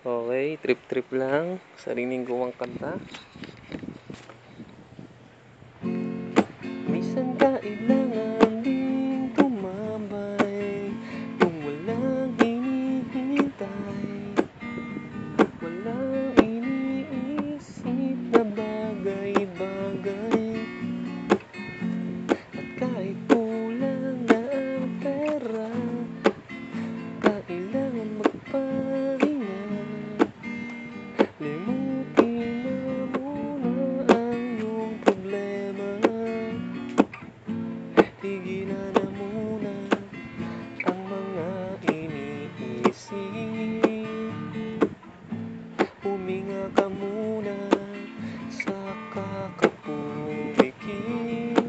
Okay, trip-trip lang. Sariling gawang kanta. Minsan kailangan ding tumambay kung walang hinihintay, walang iniisip na bagay-bagay. At kahit kulang na ang pera, kailangan magpahinga. Limutin na muna ang iyong problema. Tigilan na muna ang mga iniisip. Huminga ka muna, saka ka pumikit.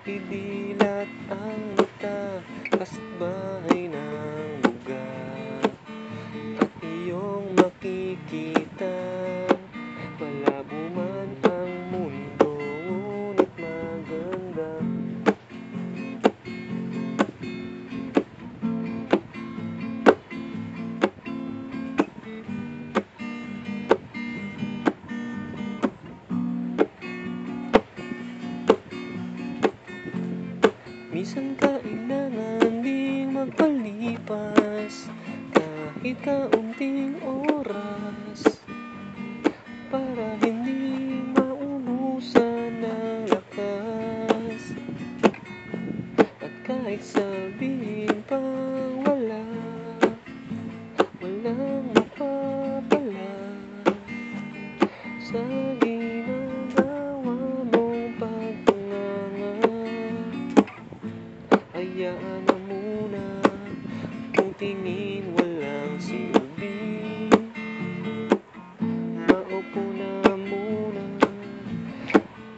Idilat ang mata, kasbahay ng lugar, at iyong makikita. Malabo man ang mundo, ngunit maganda. Minsan kailangan ding magpalipas kahit kaunting oras, para hindi maubusan ng lakas. At kahit sabihin pang walang mapapala sa ginagawa mong pagtunganga. Hayaan na muna kung tingin walang silbi. Maupo na muna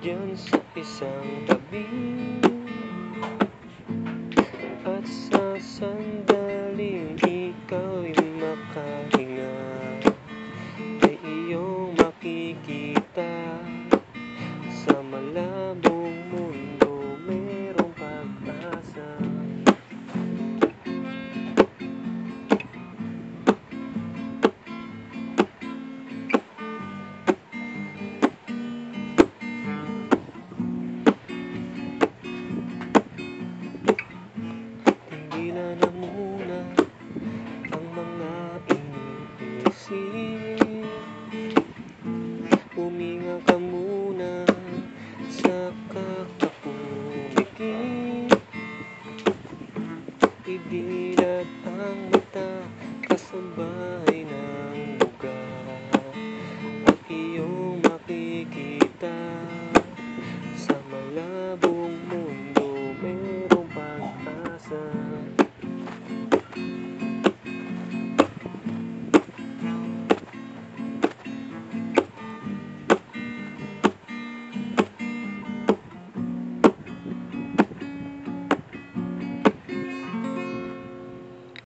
diyan sa isang tabi.